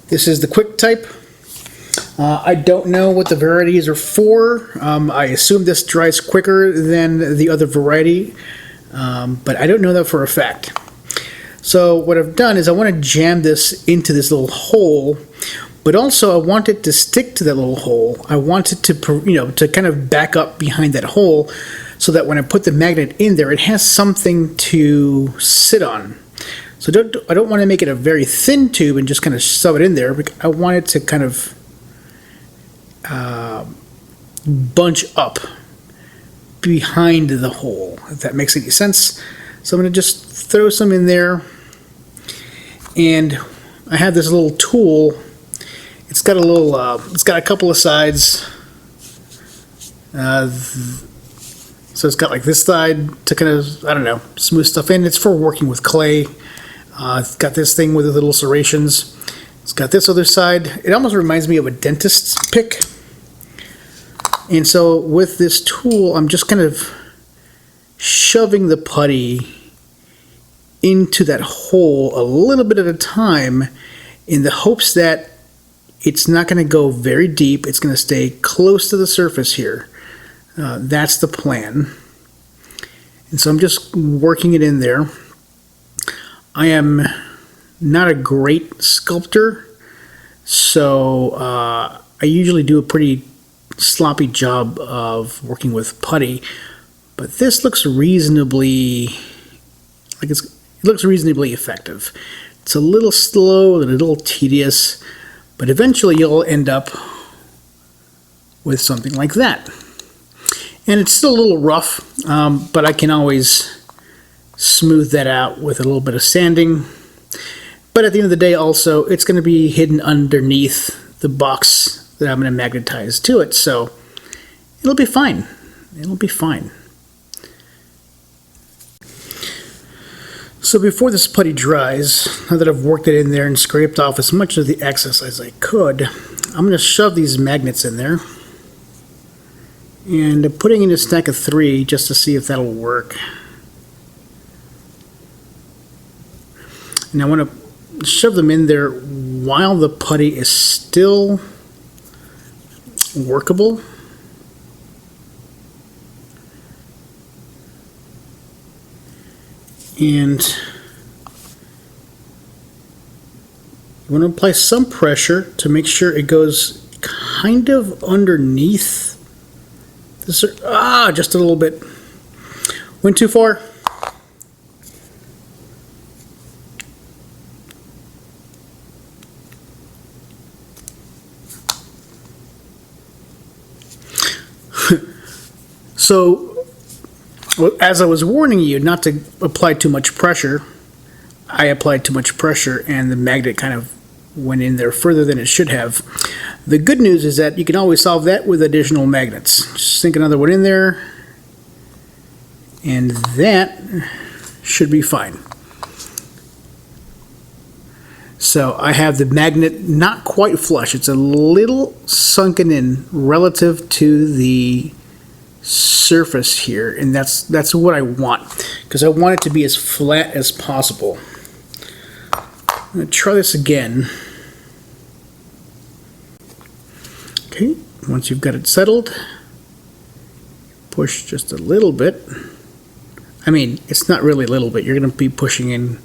This is the quick type. I don't know what the varieties are for. I assume this dries quicker than the other variety, but I don't know that for a fact. So what I've done is I want to jam this into this little hole, but also I want it to stick to that little hole. I want it to, to kind of back up behind that hole, so that when I put the magnet in there, it has something to sit on. So I don't want to make it a very thin tube and just kind of shove it in there. I want it to kind of bunch up behind the hole, if that makes any sense. So I'm going to just throw some in there, and I have this little tool. It's got it's got a couple of sides. So it's got like this side to kind of, I don't know, smooth stuff in. It's for working with clay. It's got this thing with the little serrations. It's got this other side. It almost reminds me of a dentist's pick. And so with this tool, I'm just kind of shoving the putty into that hole a little bit at a time, in the hopes that it's not going to go very deep. It's going to stay close to the surface here. That's the plan. And so I'm just working it in there. I am not a great sculptor, so I usually do a pretty sloppy job of working with putty, but this looks reasonably effective. It's a little slow and a little tedious, but eventually you'll end up with something like that. And it's still a little rough, but I can always smooth that out with a little bit of sanding. But at the end of the day, also, it's going to be hidden underneath the box that I'm going to magnetize to it, so it'll be fine. It'll be fine. So before this putty dries, now that I've worked it in there and scraped off as much of the excess as I could, I'm going to shove these magnets in there. And I'm putting in a stack of 3 just to see if that'll work. And I want to shove them in there while the putty is still workable. And you want to apply some pressure to make sure it goes kind of underneath this. Just a little bit. Went too far. So, as I was warning you not to apply too much pressure, I applied too much pressure and the magnet kind of went in there further than it should have. The good news is that you can always solve that with additional magnets. Just sink another one in there, and that should be fine. So I have the magnet not quite flush. It's a little sunken in relative to the surface here, and that's what I want, because I want it to be as flat as possible. I'm going to try this again. Okay, once you've got it settled, push just a little bit. I mean, it's not really a little bit. You're going to be pushing in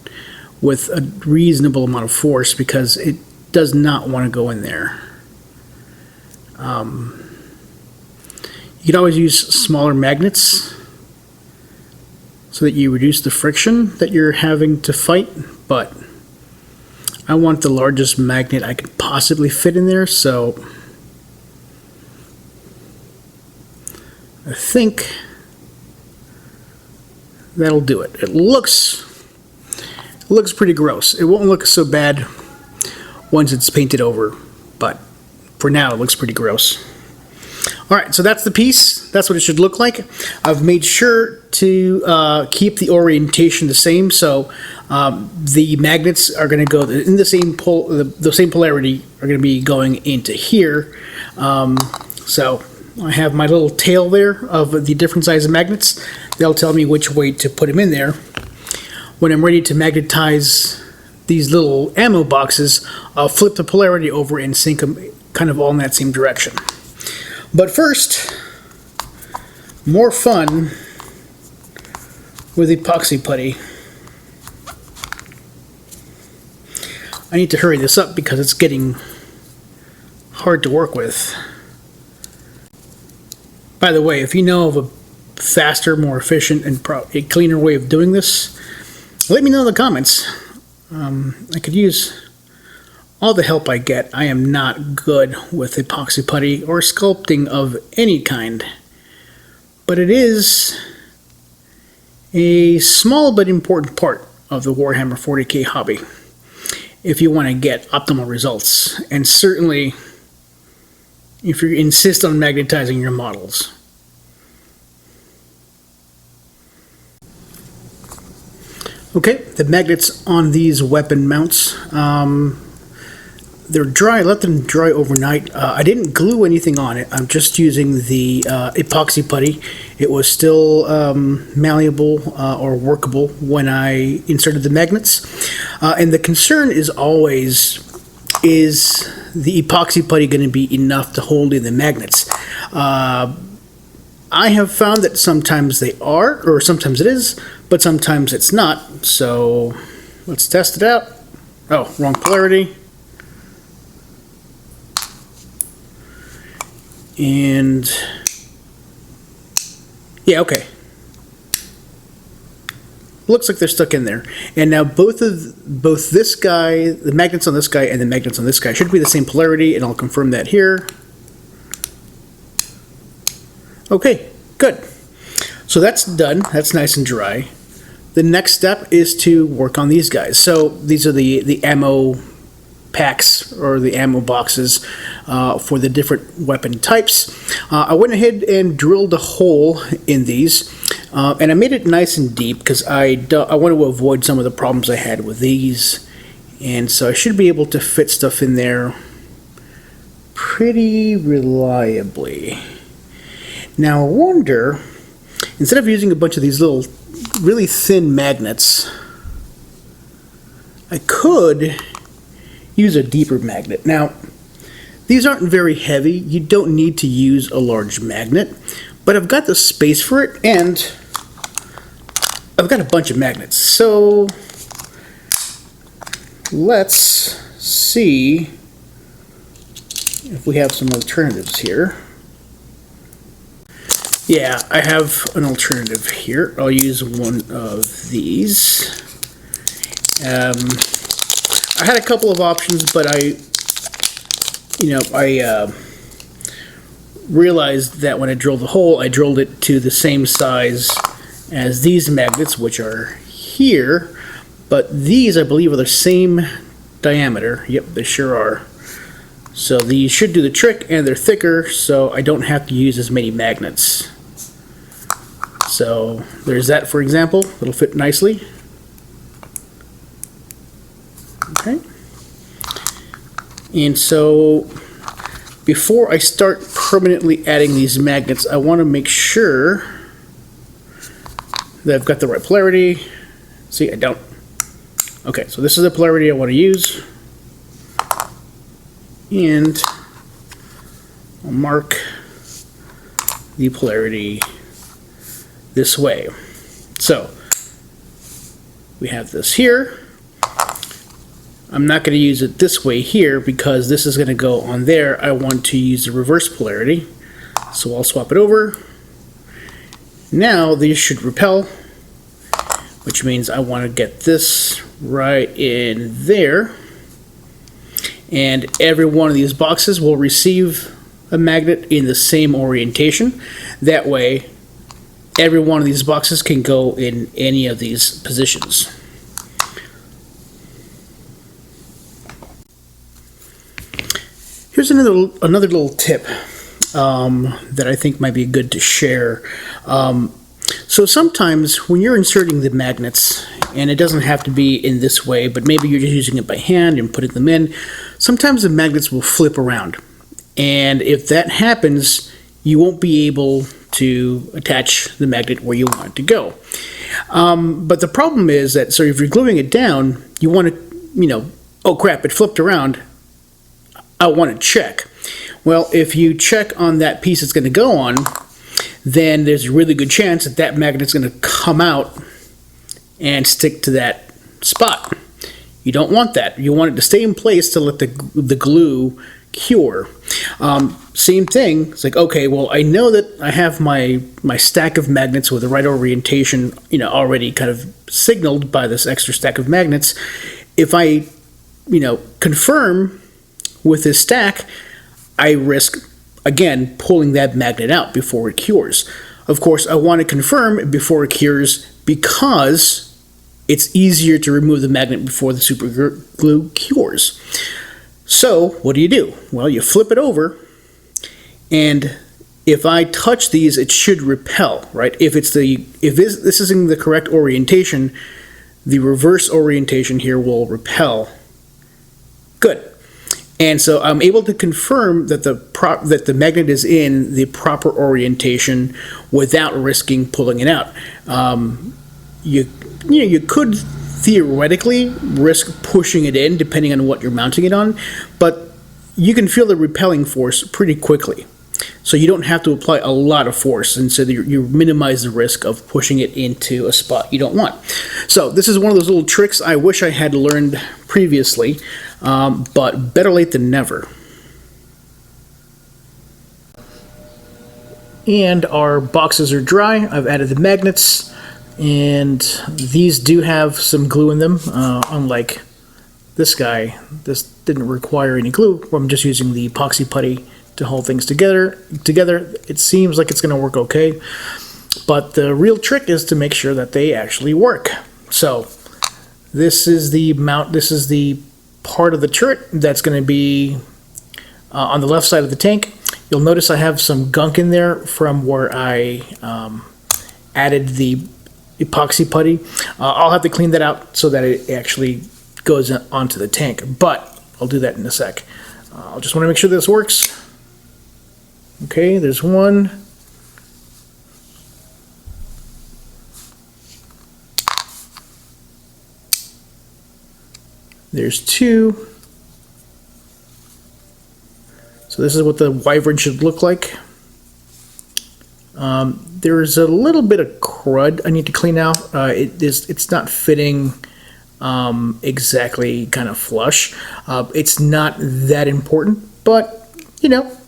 with a reasonable amount of force because it does not want to go in there. You can always use smaller magnets so that you reduce the friction that you're having to fight, but I want the largest magnet I could possibly fit in there, so I think that'll do it. It looks pretty gross. It won't look so bad once it's painted over, but for now it looks pretty gross. Alright, so that's the piece. That's what it should look like. I've made sure to keep the orientation the same, so the magnets are going to go in the same polarity are going to be going into here. So I have my little tail there of the different size of magnets. They'll tell me which way to put them in there. When I'm ready to magnetize these little ammo boxes, I'll flip the polarity over and sink them kind of all in that same direction. But first, more fun with epoxy putty. I need to hurry this up because it's getting hard to work with. By the way, if you know of a faster, more efficient, and a cleaner way of doing this, let me know in the comments. I could use all the help I get. I am not good with epoxy putty or sculpting of any kind, but it is a small but important part of the Warhammer 40k hobby if you want to get optimal results, and certainly if you insist on magnetizing your models. Okay, the magnets on these weapon mounts, they're dry. I let them dry overnight. I didn't glue anything on it. I'm just using the epoxy putty. It was still malleable or workable when I inserted the magnets. And the concern is always, is the epoxy putty going to be enough to hold in the magnets? I have found that sometimes they are, or sometimes it is, but sometimes it's not. So let's test it out. Oh, wrong polarity. And yeah, okay. Looks like they're stuck in there. And now both this guy, the magnets on this guy and the magnets on this guy should be the same polarity, and I'll confirm that here. Okay, good. So that's done. That's nice and dry. The next step is to work on these guys. So these are the ammo packs or the ammo boxes for the different weapon types. I went ahead and drilled a hole in these, and I made it nice and deep because I want to avoid some of the problems I had with these, and so I should be able to fit stuff in there pretty reliably. Now I wonder, instead of using a bunch of these little really thin magnets, I could use a deeper magnet. Now, these aren't very heavy. You don't need to use a large magnet, but I've got the space for it, and I've got a bunch of magnets. So let's see if we have some alternatives here. Yeah, I have an alternative here. I'll use one of these. I had a couple of options, but I realized that when I drilled the hole, I drilled it to the same size as these magnets, which are here, but these I believe are the same diameter. Yep, they sure are. So these should do the trick, and they're thicker, so I don't have to use as many magnets. So there's that, for example. It'll fit nicely. Okay. And so before I start permanently adding these magnets, I want to make sure that I've got the right polarity. See, I don't. Okay, so this is the polarity I want to use. And I'll mark the polarity this way. So we have this here. I'm not going to use it this way here because this is going to go on there. I want to use the reverse polarity. So I'll swap it over. Now these should repel, which means I want to get this right in there. And every one of these boxes will receive a magnet in the same orientation. That way, every one of these boxes can go in any of these positions. Here's another little tip that I think might be good to share. So sometimes when you're inserting the magnets, and it doesn't have to be in this way, but maybe you're just using it by hand and putting them in, sometimes the magnets will flip around. And if that happens, you won't be able to attach the magnet where you want it to go. But the problem is that, so if you're gluing it down, you want to, oh crap, it flipped around. I want to check. Well, if you check on that piece it's going to go on, then there's a really good chance that that magnet's going to come out and stick to that spot. You don't want that. You want it to stay in place to let the glue cure. Same thing. It's like, okay, well, I know that I have my stack of magnets with the right orientation, already kind of signaled by this extra stack of magnets. If I, confirm with this stack, I risk, again, pulling that magnet out before it cures. Of course, I want to confirm before it cures because it's easier to remove the magnet before the super glue cures. So what do? Well, you flip it over, and if I touch these, it should repel, right? If this is in the correct orientation, the reverse orientation here will repel. Good. And so I'm able to confirm that the magnet is in the proper orientation without risking pulling it out. You could theoretically risk pushing it in depending on what you're mounting it on, but you can feel the repelling force pretty quickly. So you don't have to apply a lot of force, and so you minimize the risk of pushing it into a spot you don't want. So this is one of those little tricks I wish I had learned previously, but better late than never. And our boxes are dry. I've added the magnets, and these do have some glue in them, unlike this guy. This didn't require any glue. I'm just using the epoxy putty to hold things together. It seems like it's going to work okay, but the real trick is to make sure that they actually work. So this is the mount. This is the part of the turret that's going to be on the left side of the tank. You'll notice I have some gunk in there from where I added the epoxy putty. I'll have to clean that out so that it actually goes onto the tank, but I'll do that in a sec. I'll just want to make sure this works. Okay, there's one. There's two. So this is what the Wyvren should look like. There's a little bit of crud I need to clean out. It's not fitting exactly kind of flush. It's not that important, but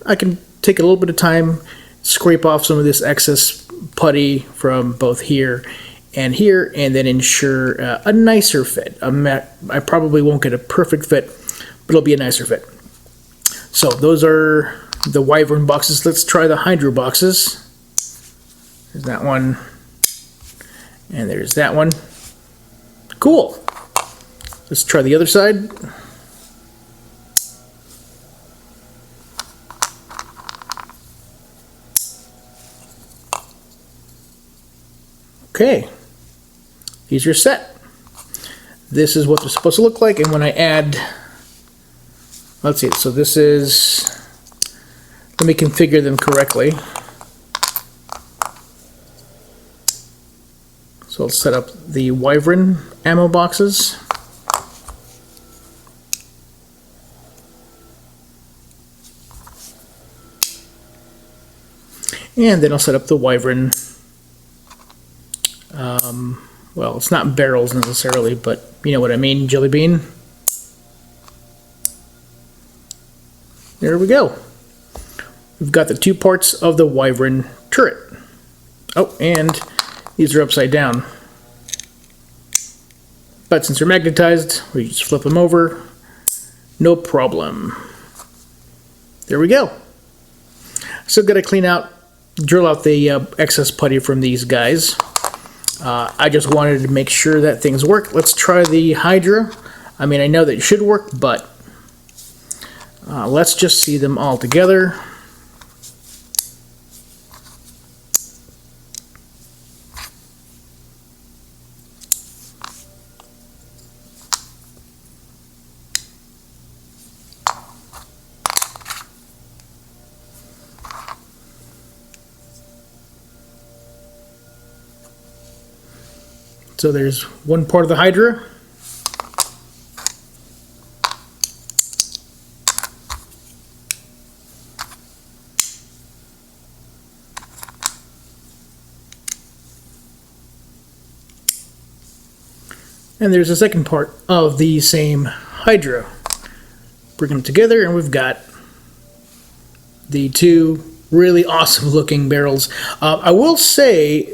I can take a little bit of time, scrape off some of this excess putty from both here, and then ensure a nicer fit. I probably won't get a perfect fit, but it'll be a nicer fit. So those are the Wyvern boxes. Let's try the Hydra boxes. There's that one. And there's that one. Cool. Let's try the other side. Okay. These are set. This is what they're supposed to look like, and when I add, let's see, so this is, let me configure them correctly. So let's set up the Wyvern ammo boxes. And then I'll set up the Wyvern, well, it's not barrels necessarily, but you know what I mean, jelly bean. There we go. We've got the two parts of the Wyvern turret. Oh, and these are upside down. But since they're magnetized, we just flip them over. No problem. There we go. Still got to clean out, drill out the excess putty from these guys. I just wanted to make sure that things work. Let's try the Hydra. I mean, I know that it should work, but let's just see them all together. So there's one part of the Hydra. And there's a second part of the same Hydra. Bring them together and we've got the two really awesome looking barrels. I will say,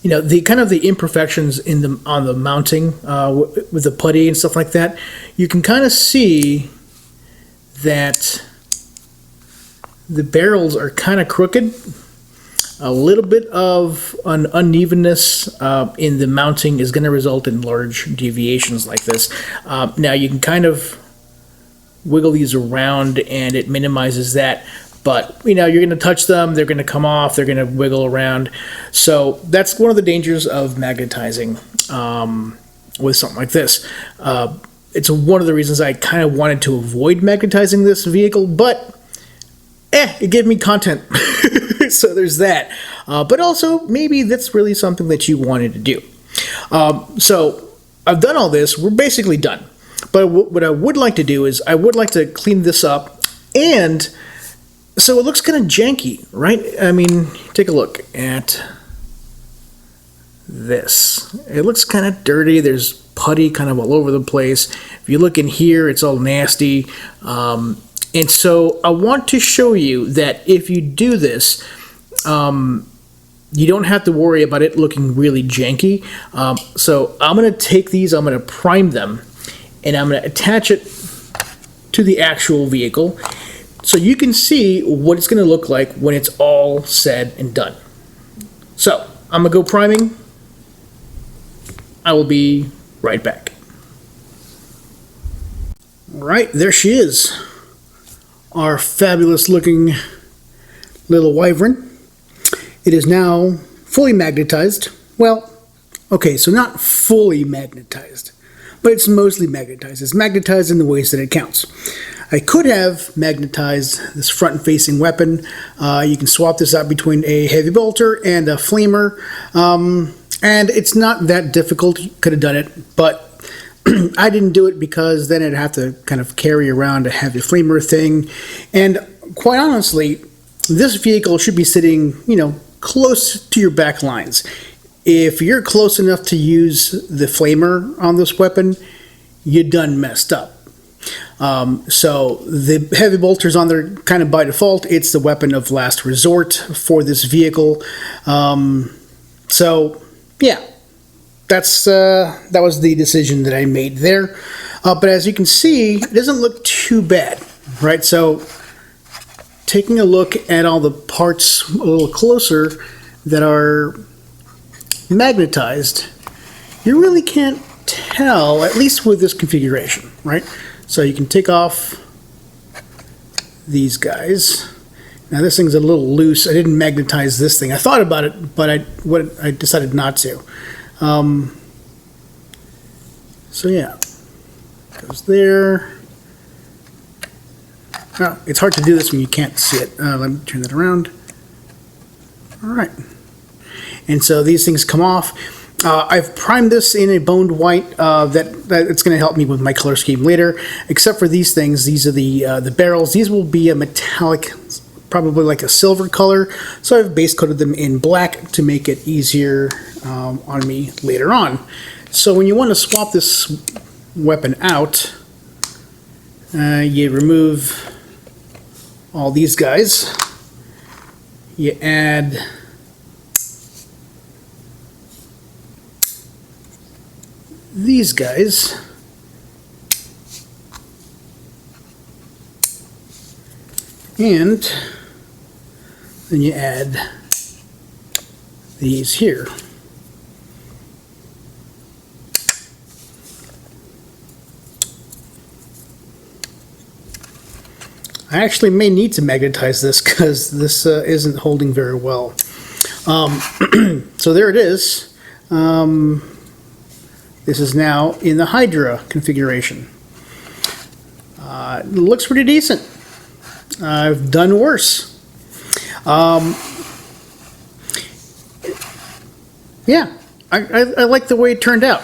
you know, the kind of the imperfections in the on the mounting with the putty and stuff like that, you can kind of see that the barrels are kind of crooked. A little bit of an unevenness in the mounting is going to result in large deviations like this. Now you can kind of wiggle these around and it minimizes that. But, you know, you're going to touch them, they're going to come off, they're going to wiggle around. So that's one of the dangers of magnetizing with something like this. It's one of the reasons I kind of wanted to avoid magnetizing this vehicle, but it gave me content. So there's that. But also, maybe that's really something that you wanted to do. So I've done all this. We're basically done. But what I would like to do is I would like to clean this up, and so it looks kind of janky, right? I mean, take a look at this. It looks kind of dirty. There's putty kind of all over the place. If you look in here, it's all nasty. And so I want to show you that if you do this, you don't have to worry about it looking really janky. So I'm going to take these, I'm going to prime them, and I'm going to attach it to the actual vehicle, so you can see what it's going to look like when it's all said and done. So, I'm going to go priming. I will be right back. Alright, there she is. Our fabulous looking little Wyvern. It is now fully magnetized. Well, okay, so not fully magnetized, but it's mostly magnetized. It's magnetized in the ways that it counts. I could have magnetized this front-facing weapon. You can swap this out between a heavy bolter and a flamer, and it's not that difficult. You could have done it, but I didn't do it because then I'd have to kind of carry around a heavy flamer thing. And quite honestly, this vehicle should be sitting, you know, close to your back lines. If you're close enough to use the flamer on this weapon, you done messed up. So the heavy bolter's on there kind of by default. It's the weapon of last resort for this vehicle. So yeah, that was the decision that I made there. But as you can see, it doesn't look too bad, right? So taking a look at all the parts a little closer that are magnetized, you really can't tell, at least with this configuration, right? So you can take off these guys. Now this thing's a little loose. I didn't magnetize this thing. I thought about it, but I decided not to. So yeah, goes there. Oh, it's hard to do this when you can't see it. Let me turn that around. All right. And so these things come off. I've primed this in a boned white that it's going to help me with my color scheme later. Except for these things, these are the barrels. These will be a metallic, probably like a silver color. So I've base coated them in black to make it easier on me later on. So when you want to swap this weapon out, you remove all these guys. You add these guys, and then you add these here. I actually may need to magnetize this because this isn't holding very well. So there it is. This is now in the Hydra configuration. It looks pretty decent. I've done worse. Yeah, I like the way it turned out.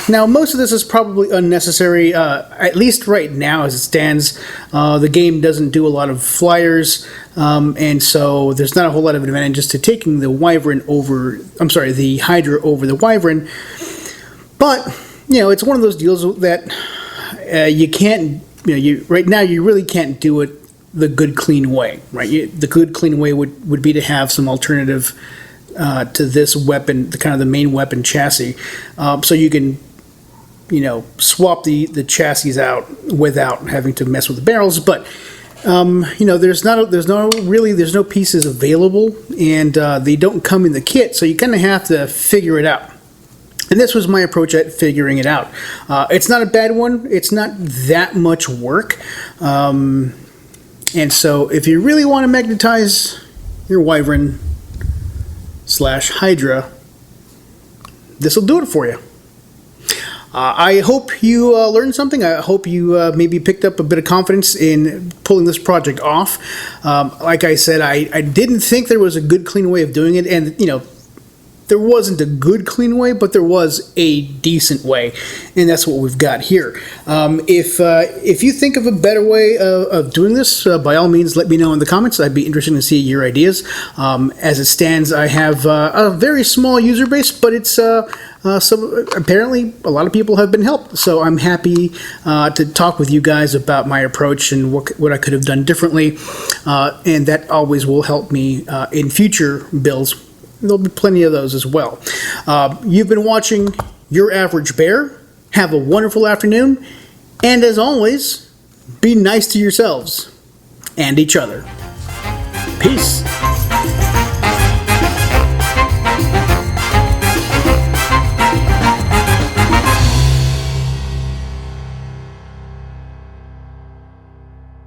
Now, most of this is probably unnecessary, at least right now as it stands. The game doesn't do a lot of flyers, and so there's not a whole lot of advantages to taking the Wyvern over, I'm sorry, the Hydra over the Wyvern. But, you know, it's one of those deals that you can't, right now you really can't do it the good, clean way, right? The good, clean way would be to have some alternative to this weapon, the kind of the main weapon chassis, so you can, swap the chassis out without having to mess with the barrels. But there's no pieces available, and they don't come in the kit, so you kind of have to figure it out. And this was my approach at figuring it out. It's not a bad one. It's not that much work. And so if you really want to magnetize your Wyvern / Hydra, this will do it for you. I hope you learned something. I hope you maybe picked up a bit of confidence in pulling this project off. Like I said, I didn't think there was a good, clean way of doing it. And, there wasn't a good, clean way, but there was a decent way, and that's what we've got here. If you think of a better way of doing this, by all means, let me know in the comments. I'd be interested to see your ideas. As it stands, I have a very small user base, but it's apparently a lot of people have been helped, so I'm happy to talk with you guys about my approach and what I could have done differently, and that always will help me in future builds. There'll be plenty of those as well. You've been watching Your Average Bear. Have a wonderful afternoon. And as always, be nice to yourselves and each other. Peace.